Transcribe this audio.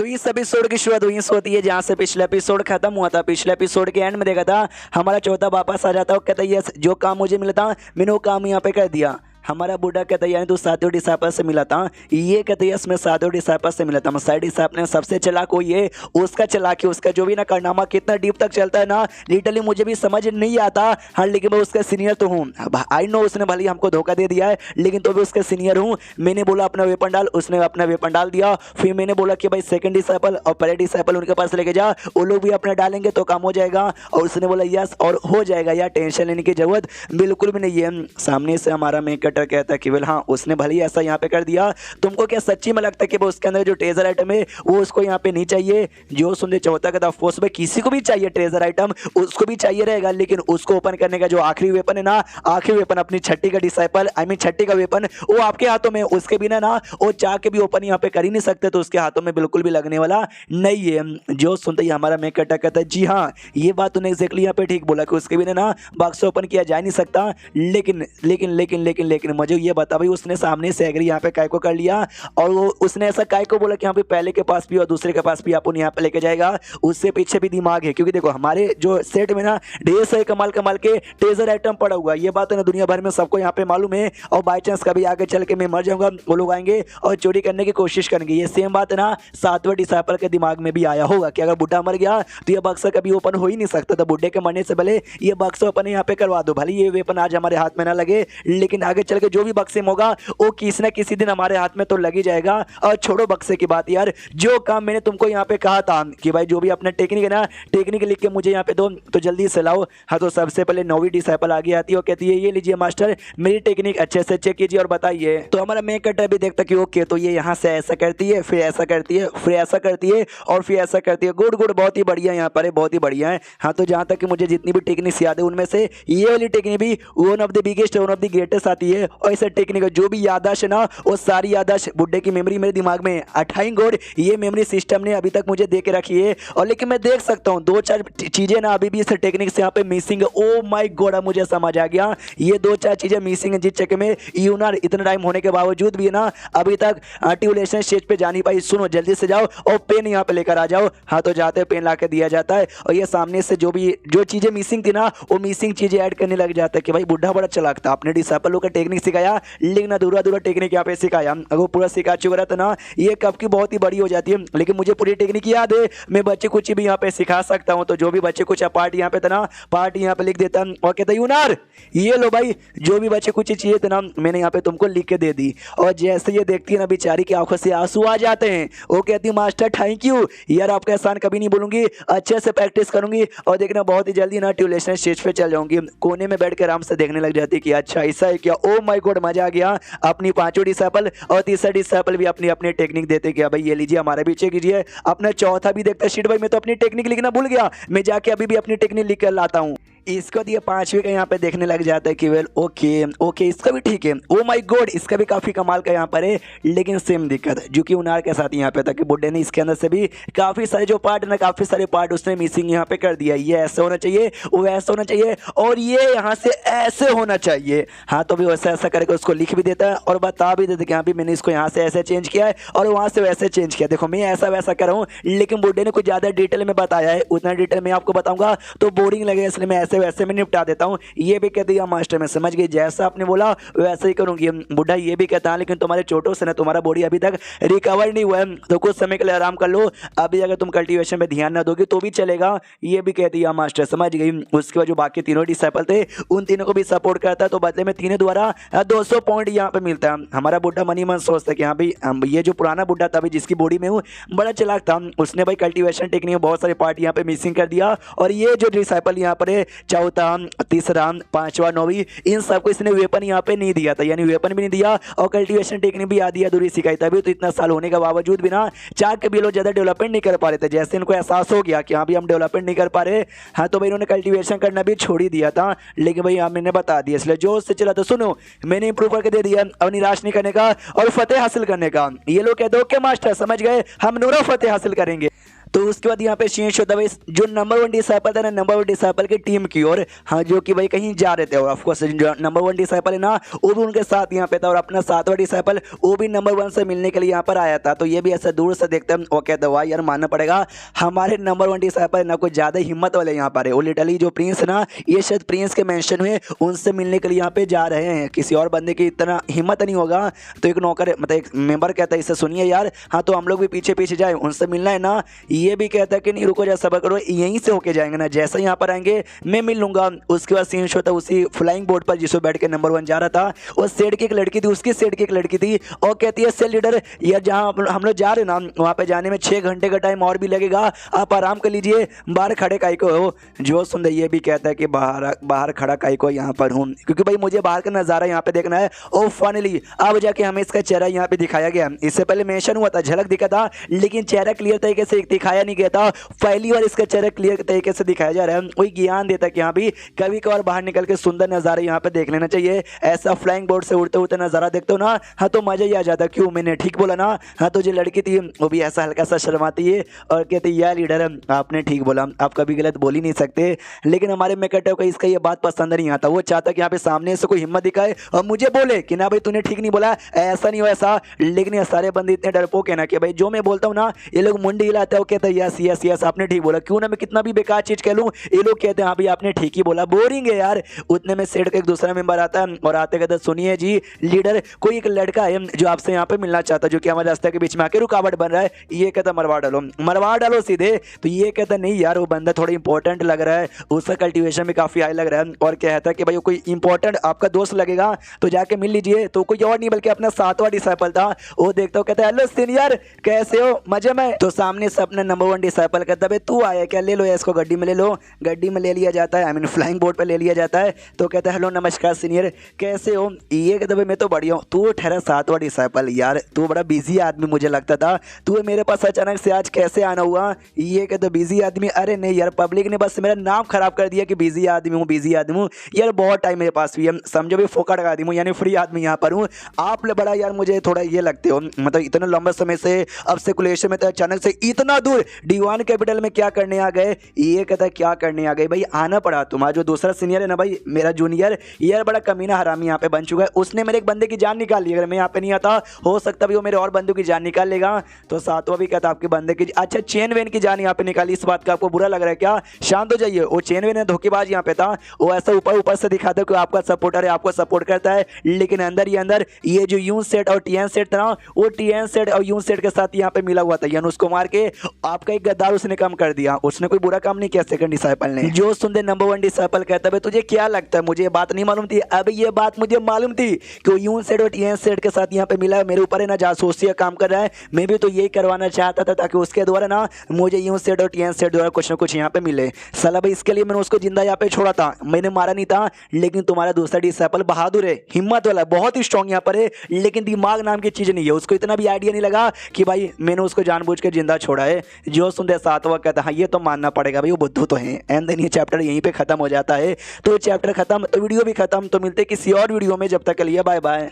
तो इस एपिसोड की शुरुआत वहीं से होती है जहाँ से पिछला एपिसोड खत्म हुआ था। पिछले एपिसोड के एंड में देखा था हमारा चौथा वापस आ जाता है और कहता है यस जो काम मुझे मिला था मैंने वो काम यहाँ पे कर दिया। हमारा बूढ़ा कहता है यानी तू सातवें डिसाइपल से मिला था। ये कहते हैं मैं सातवें डिसाइपल से मिला था। मसाई डिसाइपल सबसे चलाक हुई है, उसका चलाकी उसका जो भी ना कारनामा कितना डीप तक चलता है ना लिटरली मुझे भी समझ नहीं आता। हाँ लेकिन मैं उसका सीनियर तो हूँ। आई नो उसने भले हमको धोखा दे दिया है लेकिन तो भी उसका सीनियर हूँ। मैंने बोला अपना वेपन डाल, उसने अपना वेपन डाल दिया। फिर मैंने बोला कि भाई सेकंड डिसाइपल और पहले डिसाइपल उनके पास लेके जा, वो लोग भी अपना डालेंगे तो काम हो जाएगा। और उसने बोला यस और हो जाएगा यार, टेंशन लेने की जरूरत बिल्कुल भी नहीं है। सामने से हमारा मेन कटर कहता है कि वेल हाँ उसने भले ही ऐसा यहाँ पे कर दिया। तुमको क्या सच्ची में लगता है कि वो उसके अंदर जो ट्रेजर आइटम है वो उसको यहाँ पे नहीं चाहिए? जो सुनने चौथा का ऑफकोर्स भाई किसी को भी चाहिए ट्रेजर आइटम, उसको भी चाहिए रहेगा। लेकिन उसको ओपन करने का जो आखिरी वेपन है ना, आखिरी वेपन अपनी छठी का डिसाइपल आई मीन छठी का वेपन वो आपके हाथों में, उसके बिना ना वो चाह के भी ओपन यहाँ पे कर ही नहीं सकते। तो उसके हाथों में बिल्कुल भी लगने वाला नहीं है। जो सुनते ही हमारा मेक कटा कहता है जी हाँ ये बात तूने एग्जैक्टली यहाँ पे ठीक बोला कि उसके बिना ना बॉक्स ओपन किया जा नहीं सकता। लेकिन लेकिन लेकिन लेकिन लेकिन मुझे ये बता भाई उसने सामने से एग्री यहाँ पे काय को कर लिया और वो उसने ऐसा काय को बोला कि यहाँ पे पहले के पास भी और दूसरे के पास भी अपन यहाँ पे लेके जाएगा। उससे पीछे भी दिमाग है क्योंकि देखो हमारे जो सेट में ना ढेर सारे कमाल कमाल के ट्रेजर आइटम पड़ा हुआ है। ये बात है ना दुनिया भर में सबको यहाँ पे मालूम है। और बाई चांस कभी आगे चल के मैं मर जाऊंगा वो लोग आएंगे और चोरी करने की कोशिश करेंगे। ये सेम बात है ना सातवें डिसाइपल के दिमाग में भी आया होगा कि अगर बुढ़ा मर गया तो ये बक्सा कभी ओपन हो ही नहीं सकता। तो बुढ़े के मरने से पहले ये बक्सा ओपन यहाँ पे करवा दो। भले ये वेपन आज हमारे हाथ में ना लगे लेकिन आगे चल के जो भी बक्से में होगा वो किसी ना किसी दिन हमारे हाथ में तो लग ही जाएगा। और छोड़ो बक्से की बात यार, जो काम मैंने तुमको यहाँ पे कहा था कि भाई जो भी अपना टेक्निक है ना टेक्निक लिख के मुझे यहाँ पे दो तो जल्दी से लाओ। हाँ तो सबसे पहले नौवीं डिसाइपल आगे आती है और कहती है ये लीजिए मास्टर मेरी टेक्निक अच्छे से चेक कीजिए और बताइए। तो हमारा मेक कटर भी देखता कि ओके तो ये यहाँ से ऐसा करती है फिर ऐसा करती है फिर ऐसा करती है और फिर ऐसा करती है। गुड गुड बहुत ही बढ़िया यहाँ पर है, बहुत ही बढ़िया है। हाँ तो जहाँ तक कि मुझे जितनी भी टेक्निक्स याद है उनमें से ये वाली टेक्निक भी one of the biggest one of the greatest आती है। और ऐसा टेक्निक जो भी याददाश्त है ना वो सारी याददाश्त बुड्ढे की मेमोरी मेरे दिमाग में 28 गोड ये मेमोरी सिस्टम ने अभी तक मुझे दे के रखी है। और लेकिन मैं देख सकता हूँ दो चार चीजें ना अभी भी इस टेक्निक से यहाँ पे मिसिंग है। ओ माय गॉड अब मुझे समझ आ गया ये दो चार चीजें मिसिंग है जिस चक्कर में यूनार इतना टाइम होने के बावजूद भी ना अभी तक आर्टिकुलेशन स्टेज पे जा नहीं पाई। सुनो जल्दी से जाओ और पेन यहाँ पे लेकर आ जाओ। हाँ तो जाते पेन ला के दिया जाता है और ये सामने से जो चीजें मिसिंग थी ना वो मिसिंग चीजें ऐड करने लग जाता है कि भाई बुढ़ा बड़ा चलाक था, अपने डिसाइपलों का टेक्निक सिखाया लेकिन अधूरा अधूरा टेक्निक यहाँ पे सिखाया। अगर वो पूरा सिखा चुका रहता ना ये कब की बहुत ही बड़ी हो जाती है। लेकिन मुझे पूरी टेक्निक याद है, मैं बच्चे कुछ भी यहाँ पे सिखा सकता हूँ। तो जो भी बच्चे कुछ पार्ट यहाँ पे था ना पार्ट यहाँ पे लिख देता और कहता यूनार ये लो भाई जो भी बच्चे कुछ चाहिए था ना मैंने यहाँ पे तुमको लिख के दे दी। और जैसे ये देखती है ना बेचारी की आंखों से आंसू आ जाते हैं। वो कहती है मास्टर थैंक यू यार, आपका एहसान कभी नहीं बोलूंगी, अच्छे से प्रैक्टिस करूंगी और देखना बहुत ही जल्दी ना ट्यूलेशन स्टेज पे चल जाऊंगी। कोने में बैठ के आराम से देखने लग जाती कि अच्छा ऐसा है क्या। ओ माय गॉड मजा आ गया। अपनी पांचों डिसाइपल और तीसरा डिसाइपल भी अपनी अपनी टेक्निक देते क्या भाई ये लीजिए हमारा भी चेक कीजिए। अपना चौथा भी देखता शीट भाई मैं तो अपनी टेक्निक लिखना भूल गया, मैं जाके अभी भी अपनी टेक्निक लिख कर लाता हूँ। इसको दिए पांचवे का यहाँ पे देखने लग जाता है कि वेल ओके ओके इसका भी ठीक है। ओ माय गॉड इसका भी काफी कमाल का यहाँ पर है। लेकिन सेम दिक्कत जो कि उनार के साथ यहाँ पे था कि बुड्ढे ने इसके अंदर से भी काफी सारे जो पार्ट ना काफी सारे पार्ट उसने मिसिंग यहाँ पे कर दिया। ये ऐसा होना चाहिए वो ऐसा होना चाहिए और ये यहाँ से ऐसे होना चाहिए। हाँ तो भी वैसा ऐसा करके उसको लिख भी देता है और बता भी देता कि हाँ भी मैंने इसको यहाँ से ऐसे चेंज किया है और वहाँ से वैसे चेंज किया। देखो मैं ऐसा वैसा कर रहा हूँ लेकिन बुड्ढे ने कुछ ज्यादा डिटेल में बताया है, उतना डिटेल में आपको बताऊंगा तो बोरिंग लगेगा इसलिए मैं ऐसे वैसे में निपटा देता हूँ। ये भी कहती है मास्टर मैं समझ गई जैसा आपने बोला वैसे ही करूंगी। बुढ़ा ये भी कहता है लेकिन तुम्हारे चोटों से ना तुम्हारा बॉडी अभी तक रिकवर नहीं हुआ है तो कुछ समय के लिए आराम कर लो, अभी अगर तुम कल्टीवेशन में ध्यान ना दोगे तो भी चलेगा। ये भी कहती है मास्टर समझ गई। उसके बाद जो बाकी तीनों डिसाइपल थे उन तीनों को भी सपोर्ट करता है तो बदले में तीनों द्वारा 200 पॉइंट यहाँ पे मिलता है। हमारा बुढ़ा मनी मन सोचता है कि हाँ भाई ये जो पुराना बुढ़ा था भाई जिसकी बॉडी में हूँ बड़ा चलाक था, उसने भाई कल्टीवेशन टेक्निक में बहुत सारे पार्ट यहाँ पे मिसिंग कर दिया। और ये जो डिसाइपल यहाँ पर है चौथा तीसरा पांचवा नौवीं इन सबको इसने वेपन यहाँ पे नहीं दिया था, यानी वेपन भी नहीं दिया और कल्टीवेशन टेक्निक भी आधी अधूरी सिखाई। तभी तो इतना साल होने के बावजूद भी ना चाह के भी लोग ज्यादा डेवलपमेंट नहीं कर पा रहे थे। जैसे इनको एहसास हो गया कि हाँ भी हम डेवलपमेंट नहीं कर पा रहे हाँ तो भाई इन्होंने कल्टीवेशन करना भी छोड़ ही दिया था। लेकिन भाई हाँ मैंने बता दिया इसलिए जोश से चला। तो सुनो मैंने इंप्रूव करके दे दिया और निराश नहीं करने का और फतेह हासिल करने का। ये लोग कहते ओके मास्टर समझ गए हम नूरा फतेह हासिल करेंगे। तो उसके बाद यहाँ पे चेंज होता है जो नंबर 1 डिसाइपल था ना, नंबर 1 डिसाइपल की टीम की ओर, हाँ, जो कि भाई कहीं जा रहे थे और ऑफकोर्स जो नंबर 1 डिसाइपल है ना वो भी उनके साथ यहाँ पे था और अपना 7वां डिसाइपल वो भी नंबर 1 से मिलने के लिए यहाँ पर आया था। तो ये भी ऐसा दूर से देखते हैं वो कहते हुआ यार मानना पड़ेगा हमारे नंबर 1 डिसाइपल ना कुछ ज़्यादा हिम्मत वाले यहाँ पर है। वो लिटरली जो प्रिंस ना, ये शायद प्रिंस के मेंशन हुए उनसे मिलने के लिए यहाँ पे जा रहे हैं, किसी और बंदे की इतना हिम्मत नहीं होगा। तो एक नौकर मतलब एक मेंबर कहता है इसे सुनिए यार, हाँ तो हम लोग भी पीछे पीछे जाए, उनसे मिलना है ना। ये भी कहता है कि नहीं रुको, जैसा सबर करो, यहीं से होके जाएंगे ना, जैसा यहाँ पर आएंगे मैं मिल लूंगा। उसके बाद सीन होता है उसी फ्लाइंग बोर्ड पर जिसमें बैठ के नंबर 1 जा रहा था, वो सेड की एक लड़की थी, उसकी सेड की एक लड़की थी और कहती है सेल लीडर यार जहाँ हम लोग जा रहे ना वहाँ पे जाने में 6 घंटे का टाइम और भी लगेगा, आप आराम कर लीजिए, बाहर खड़े काई को हो। जो सुंदर ये भी कहता है कि बाहर खड़ा काई को यहाँ पर हूँ, क्योंकि भाई मुझे बाहर का नज़ारा यहाँ पे देखना है। और फाइनली अब जाके हमें इसका चेहरा यहाँ पे दिखाया गया। इससे पहले मेंशन हुआ था, झलक दिखा था, लेकिन चेहरा क्लियर तरीके से दिखाया नहीं गया था। पहली बार इसका चेहरा क्लियर तरीके से दिखाया जा रहा है। कोई ज्ञान देता है कि हाँ भी कभी कभार बाहर निकल के सुंदर नज़ारा यहाँ पे देख लेना चाहिए। ऐसा फ्लाइंग बोर्ड से उड़ते उड़ते नज़ारा देखते हो ना, हाँ तो मज़ा ही आ जाता। क्यों, मैंने ठीक बोला ना? हाँ तो जो लड़की थी वो भी ऐसा हल्का सा शर्माती है और कहती यार लीडर आपने ठीक बोला, आप कभी गलत बोल ही नहीं सकते। लेकिन हमारे मेकटो को इसका ये बात पसंद नहीं आता। वो चाहता कि यहाँ पे सामने से कोई हिम्मत दिखाए और मुझे बोले कि ना भाई तूने ठीक नहीं बोला, ऐसा नहीं हो ऐसा। लेकिन ये सारे बंदे इतने डरपोक है ना कि भाई जो मैं बोलता हूँ ना ये लोग मुंडी हिलाते हैं, कहते हैं यस यस यस आपने ठीक बोला। क्यों ना मैं कितना भी बेकार चीज़ कह लूँ, ये लोग कहते हैं हाँ भाई आपने ठीक ही बोला। बोरिंग है यार। उतने में सेट का एक दूसरा मेंबर आता है और आते कहते सुनिए जी लीडर, कोई एक लड़का है जो आपसे यहाँ पे मिलना चाहता है, जो कि हमारे रास्ते के बीच में आके रुकावट बन रहा है। ये कहता मरवा डालो सीधे। तो ये कहता नहीं यार वो बंदा थोड़ा इंपॉर्टेंट लग रहा है, उसका कल्टीवेशन भी काफ़ी हाई लग रहा है और कहता है कि भाई कोई इंपॉर्टेंट आपका दोस्त लगेगा तो जाके मिल लीजिए। तो कोई और नहीं बल्कि अपना 7वां डिसाइपल था। वो देखता हो कहता है हेलो सीनियर कैसे हो, मजे में? तो सामने से अपने नंबर 1 डिसाइपल कहता है तू आया क्या, ले लो इसको गड्डी में ले लो। गड्डी में ले लिया जाता है, आई मीन फ्लाइंग बोर्ड पर ले लिया जाता है। तो कहता है हेलो नमस्कार सीनियर कैसे हो। ये कहता है मैं तो बढ़िया हूँ। तू ठहरा 7वां डिसाइपल, यार तू बड़ा बिजी आदमी मुझे लगता था, तू मेरे पास अचानक से आज कैसे आना हुआ? ये कहता बिजी आदमी, अरे नहीं यार पब्लिक ने बस मेरा नाम खराब कर दिया कि बिजी आदमी हूँ बिजी आदमी हूँ। यार बहुत टाइम मेरे पास भी है, समझो भी फोकट आदमी हूँ यानी फ्री आदमी यहाँ पर हूँ। आप बड़ा यार मुझे थोड़ा ये लगते हो, मतलब इतने लंबे समय से अब सेकुलेशन में तो अचानक से इतना दूर D1 कैपिटल में क्या करने आ गए? ये कहता है क्या करने आ गए भाई, आना पड़ा। तुम्हारा जो दूसरा सीनियर है ना भाई मेरा जूनियर, यार बड़ा कमीना हरामी यहाँ पे बन चुका है। उसने मेरे एक बंदे की जान निकाल ली, अगर मैं यहाँ पे नहीं आता हो सकता भी वो मेरे और बंदों की जान निकाल लेगा। तो 7वां भी कहता आपके बंदे की अच्छा चेन वेन की जान यहाँ पे निकाली, इस बात का आपको बुरा लग रहा है क्या? शांत हो जाइए। वो चेन वेन धोखेबाज यहाँ पे था, वो ऐसा ऊपर से दिखाता है कि आपका सपोर्टर है, आपको सपोर्ट करता है, लेकिन अंदर ही अंदर ये जो यून सेट और टीएन सेट था ना, वो टीएन सेट और यून सेट के साथ यहाँ पे मिला हुआ था, यानी उसको मार के आपका एक गद्दार उसने कम कर दिया। उसने कोई बुरा काम नहीं किया सेकंड डिसाइपल ने। जो सुनते नंबर 1 डिसाइपल कहता है तुझे क्या लगता है मुझे ये बात नहीं मालूम थी? अब ये बात मुझे मालूम थी कि यून सेट और टीएन सेट के साथ यहाँ पे मिला, मेरे ऊपर है ना जासूसी का काम कर रहा है। मैं भी तो यही करवाना चाहता था ताकि उसके द्वारा ना मुझे यून सेट और टीएन सेट द्वारा कुछ ना कुछ यहाँ पे मिले। साला भाई इसके लिए मैंने उसको जिंदा यहाँ पे छोड़ा था, मैंने मारा नहीं था। लेकिन तुम्हारा दूसरा डिसाइपल बहादुर है, हिम्मत वाला, बहुत ही स्ट्रॉन्ग यहाँ पर है, लेकिन दिमाग नाम की चीज़ नहीं है। उसको इतना भी आइडिया नहीं लगा कि भाई मैंने उसको जानबूझ के जिंदा छोड़ा है। जो सुनते 7वां कहता हाँ ये तो मानना पड़ेगा भाई वो बुद्धू तो है। एंड देन ये चैप्टर यहीं पे खत्म हो जाता है। तो चैप्टर खत्म तो वीडियो भी खत्म। तो मिलते किसी और वीडियो में, जब तक के लिए बाय बाय।